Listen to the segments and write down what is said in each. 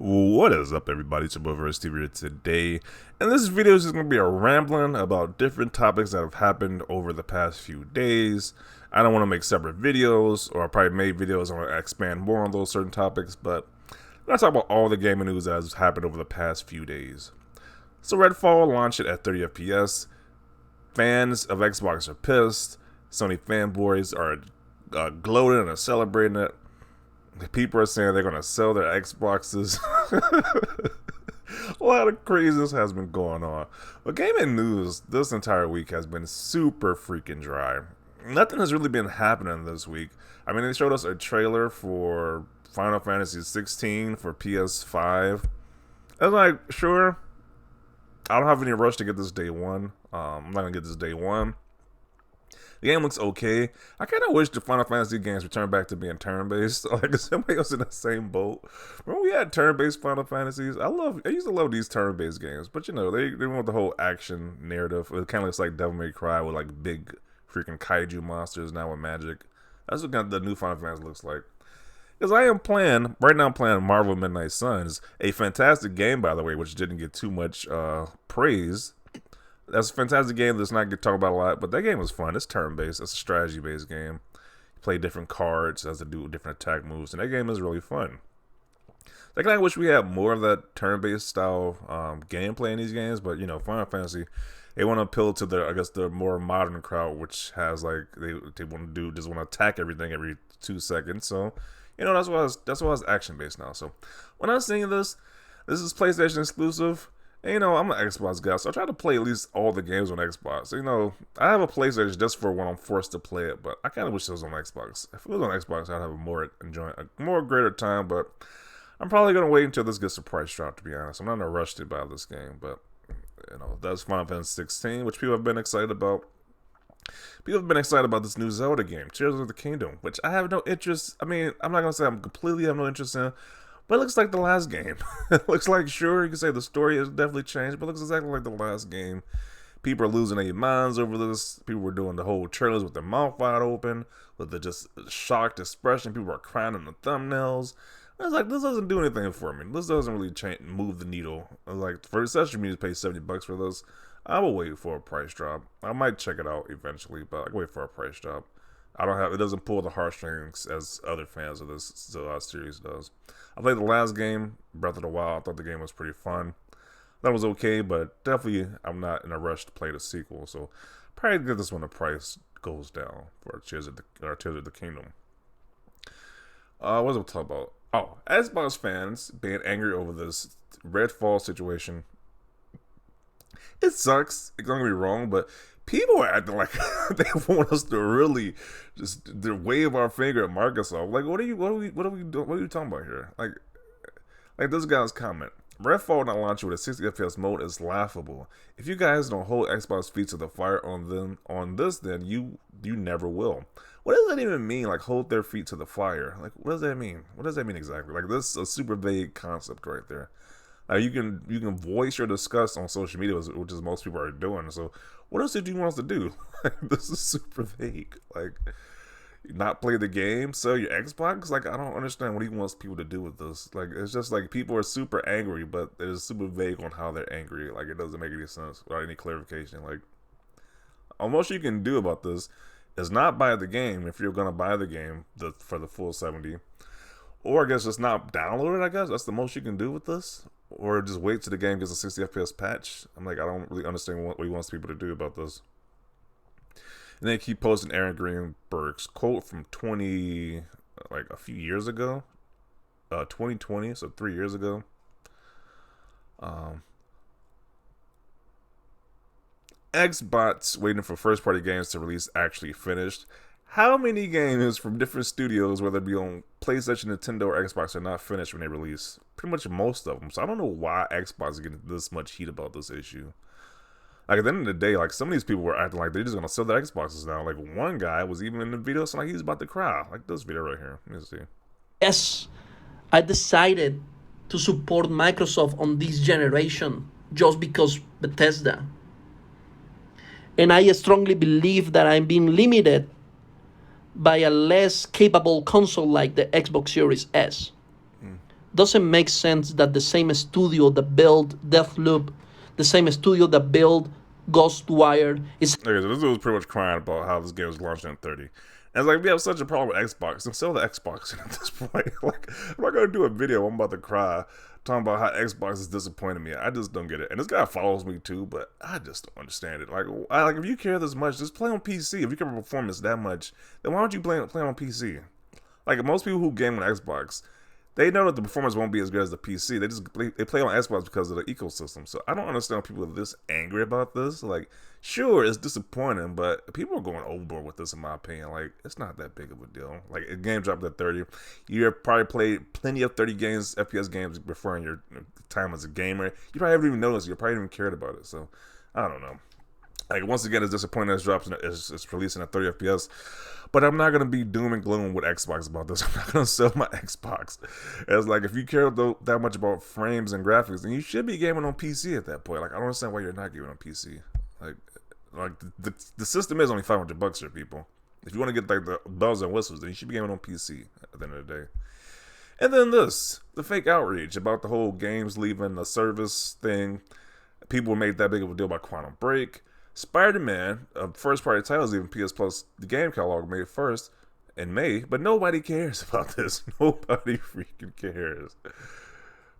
What is up, everybody? It's your boy Verse TV here today, and this video is just going to be a rambling about different topics that have happened over the past few days. I don't want to make separate videos, or I probably made videos. I want to expand more on those certain topics, but I'm going to talk about all the gaming news that has happened over the past few days. So Redfall launched it at 30 FPS. Fans of Xbox are pissed. Sony fanboys are gloating and are celebrating it. People are saying they're going to sell their Xboxes. A lot of craziness has been going on. But gaming news this entire week has been super freaking dry. Nothing has really been happening this week. I mean, they showed us a trailer for Final Fantasy 16 for PS5. I was like, sure. I don't have any rush to get this day one. I'm not going to get this day one. The game looks okay. I kind of wish the Final Fantasy games return back to being turn-based. Like, somebody else in the same boat. When we had turn-based Final Fantasies, I used to love these turn-based games. But, you know, they went with the whole action narrative. It kind of looks like Devil May Cry with, like, big freaking kaiju monsters now with magic. That's what the new Final Fantasy looks like. Because right now I'm playing Marvel Midnight Suns. A fantastic game, by the way, which didn't get too much praise. That's a fantastic game that's not get talked about a lot, but that game was fun. It's turn-based. It's a strategy-based game. You play different cards as to do different attack moves, and that game is really fun. I kind of wish we had more of that turn-based style gameplay in these games, but, you know, Final Fantasy, they want to appeal to the more modern crowd, which has, like, they want to just want to attack everything every 2 seconds. So, you know, that's why it's action-based now. So, when I was seeing this is PlayStation exclusive. And, you know, I'm an Xbox guy, so I try to play at least all the games on Xbox. You know, I have a PlayStation just for when I'm forced to play it, but I kind of wish it was on Xbox. If it was on Xbox, I'd have a more greater time, but I'm probably going to wait until this gets a price drop, to be honest. I'm not in a rush to buy this game, but, you know, that's Final Fantasy 16, which people have been excited about. People have been excited about this new Zelda game, Tears of the Kingdom, which I have no interest. I mean, I'm not going to say I'm completely have no interest in. But it looks like the last game. It looks like, sure, you can say the story has definitely changed, but it looks exactly like the last game. People are losing their minds over this. People were doing the whole trailers with their mouth wide open, with the just shocked expression. People are crying in the thumbnails. I was like, this doesn't do anything for me. This doesn't really move the needle. I was like, for accessory me to pay $70 for this, I will wait for a price drop. I might check it out eventually, but I can wait for a price drop. It doesn't pull the heartstrings as other fans of this series does. I played the last game, Breath of the Wild. I thought the game was pretty fun. That was okay, but definitely I'm not in a rush to play the sequel. So probably get this when the price goes down for Tears of the Kingdom. What was I talking about? Oh, Xbox fans being angry over this Redfall situation. It sucks. Don't get me wrong, but people are acting like they want us to really just wave our finger at Microsoft. Like, what are you doing? What are you talking about here? Like this guy's comment. Redfall not launching with a 60 FPS mode is laughable. If you guys don't hold Xbox feet to the fire on this, then you never will. What does that even mean? Like, hold their feet to the fire? Like, what does that mean? What does that mean exactly? Like, this is a super vague concept right there. You can voice your disgust on social media, which is most people are doing. So, what else did you want us to do? This is super vague. Like, not play the game, sell your Xbox. Like, I don't understand what he wants people to do with this. Like, it's just like people are super angry, but they're super vague on how they're angry. Like, it doesn't make any sense without any clarification. Like, all most you can do about this is not buy the game if you're gonna buy the game for the full 70, or I guess just not download it. I guess that's the most you can do with this. Or just wait till the game gets a 60 FPS patch. I'm like, I don't really understand what he wants people to do about this. And they keep posting Aaron Greenberg's quote from a few years ago. 2020, so 3 years ago. Xbox waiting for first party games to release actually finished. How many games from different studios, whether it be on PlayStation, Nintendo, or Xbox, are not finished when they release? Pretty much most of them. So I don't know why Xbox is getting this much heat about this issue. Like, at the end of the day, like, some of these people were acting like they're just going to sell their Xboxes now. Like, one guy was even in the video, so like he was about to cry. Like this video right here. Let me see. Yes, I decided to support Microsoft on this generation just because Bethesda. And I strongly believe that I'm being limited by a less capable console like the Xbox Series S. Doesn't make sense that the same studio that built Deathloop, the same studio that built Ghostwire, is Okay, so this dude was pretty much crying about how this game was launched in 30. And it's like, we have such a problem with Xbox, and sell the Xbox at this point. Like, I'm not gonna do a video, I'm about to cry, talking about how Xbox is disappointing me. I just don't get it. And this guy follows me too, but I just don't understand it. Like if you care this much, just play on PC. If you care about performance that much, then why don't you play on PC? Like, most people who game on Xbox, they know that the performance won't be as good as the PC. They play on Xbox because of the ecosystem. So I don't understand people are this angry about this. Like, sure, it's disappointing, but people are going overboard with this, in my opinion. Like, it's not that big of a deal. Like, a game dropped at 30. You've probably played plenty of 30 games, FPS games, before in your time as a gamer. You probably haven't even noticed. You probably haven't even cared about it. So I don't know. Like, once again, it's disappointing as drops. It's releasing at 30 FPS. But I'm not gonna be doom and gloom with Xbox about this. I'm not gonna sell my Xbox. It's like, if you care that much about frames and graphics, then you should be gaming on PC at that point. Like, I don't understand why you're not gaming on PC. Like the system is only $500 for people. If you want to get like the bells and whistles, then you should be gaming on PC at the end of the day. And then the fake outreach about the whole games leaving the service thing. People made that big of a deal about Quantum Break. Spider-Man, a first-party title, is even PS Plus. The game catalog made first in May, but nobody cares about this. Nobody freaking cares.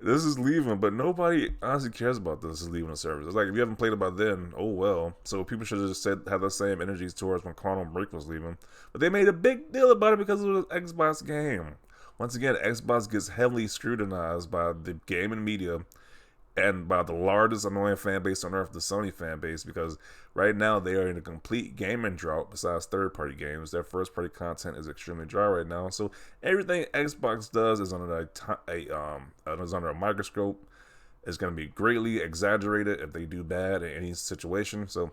This is leaving, but nobody honestly cares about this. Is leaving the service. It's like, if you haven't played it by then, oh well. So people should have just had the same energies towards when Quantum Break was leaving. But they made a big deal about it because it was an Xbox game. Once again, Xbox gets heavily scrutinized by the gaming media and by the largest annoying fan base on earth, the Sony fan base, because right now they are in a complete gaming drought. Besides third-party games, their first-party content is extremely dry right now. So everything Xbox does is under a microscope. It's going to be greatly exaggerated if they do bad in any situation. So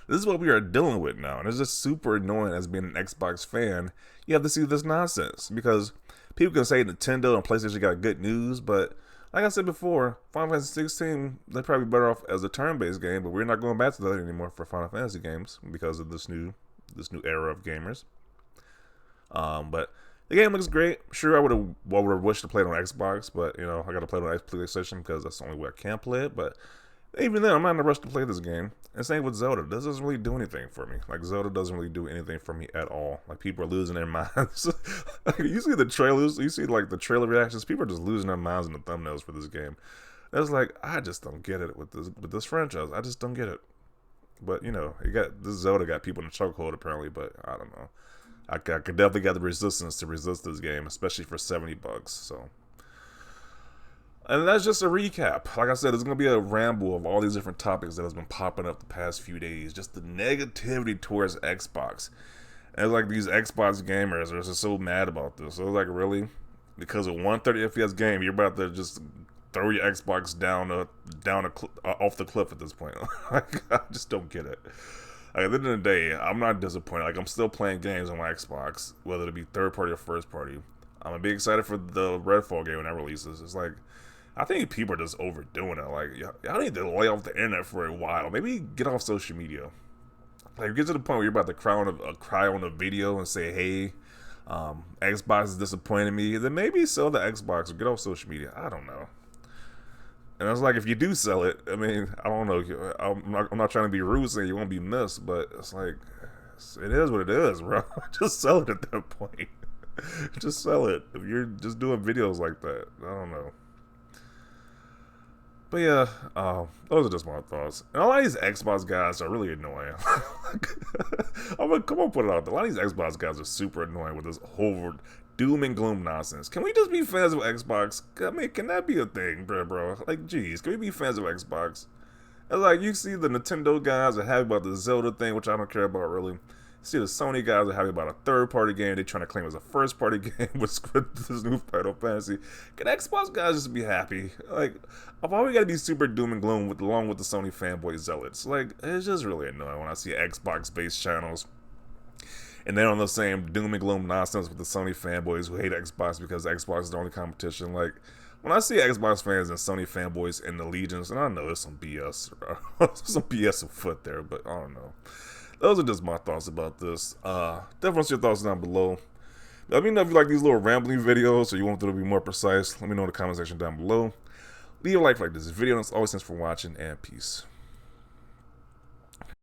this is what we are dealing with now, and it's just super annoying as being an Xbox fan. You have to see this nonsense, because people can say Nintendo and PlayStation got good news, but like I said before, Final Fantasy 16, they're probably better off as a turn-based game, but we're not going back to that anymore for Final Fantasy games because of this new era of gamers. But the game looks great. Sure, I would have wished to play it on Xbox, but you know, I got to play it on PlayStation because that's the only way I can play it. But even then, I'm not in a rush to play this game. And same with Zelda. This doesn't really do anything for me. Like, Zelda doesn't really do anything for me at all. Like, people are losing their minds. Like, you see the trailers, you see like the trailer reactions. People are just losing their minds in the thumbnails for this game. It's like, I just don't get it with this franchise. I just don't get it. But you know, this Zelda got people in a chokehold apparently. But I don't know. I could definitely get the resistance to resist this game, especially for $70. So. And that's just a recap. Like I said, there's going to be a ramble of all these different topics that has been popping up the past few days. Just the negativity towards Xbox. And it's like these Xbox gamers are just so mad about this. So it's like, really? Because of 130 FPS game, you're about to just throw your Xbox down off the cliff at this point. Like, I just don't get it. Like, at the end of the day, I'm not disappointed. Like, I'm still playing games on my Xbox, whether it be third party or first party. I'm going to be excited for the Redfall game when that releases. It's like, I think people are just overdoing it. Like, y'all need to lay off the internet for a while. Maybe get off social media. Like, get to the point where you're about to cry on a video and say, hey, Xbox is disappointing me. Then maybe sell the Xbox or get off social media. I don't know. And it's like, if you do sell it, I mean, I don't know. I'm not trying to be rude saying you won't be missed, but it's like, it is what it is, bro. Just sell it at that point. Just sell it. If you're just doing videos like that, I don't know. But yeah, those are just my thoughts. And a lot of these Xbox guys are really annoying. I'm gonna come on, put it out there. A lot of these Xbox guys are super annoying with this whole doom and gloom nonsense. Can we just be fans of Xbox? I mean, can that be a thing, bro? Like, geez, can we be fans of Xbox? It's like, you see the Nintendo guys are happy about the Zelda thing, which I don't care about really. See, the Sony guys are happy about a third-party game they're trying to claim as a first-party game with this new Final Fantasy. Can Xbox guys just be happy? Like, why we gotta be super doom and gloom along with the Sony fanboy zealots? Like, it's just really annoying when I see Xbox-based channels and they're on the same doom and gloom nonsense with the Sony fanboys who hate Xbox because Xbox is the only competition. Like, when I see Xbox fans and Sony fanboys in the legions, and I know there's some BS, some BS afoot there, but I don't know. Those are just my thoughts about this. Definitely your thoughts down below. Let me know if you like these little rambling videos or you want them to be more precise. Let me know in the comment section down below. Leave a like this video, and as always, thanks for watching, and peace.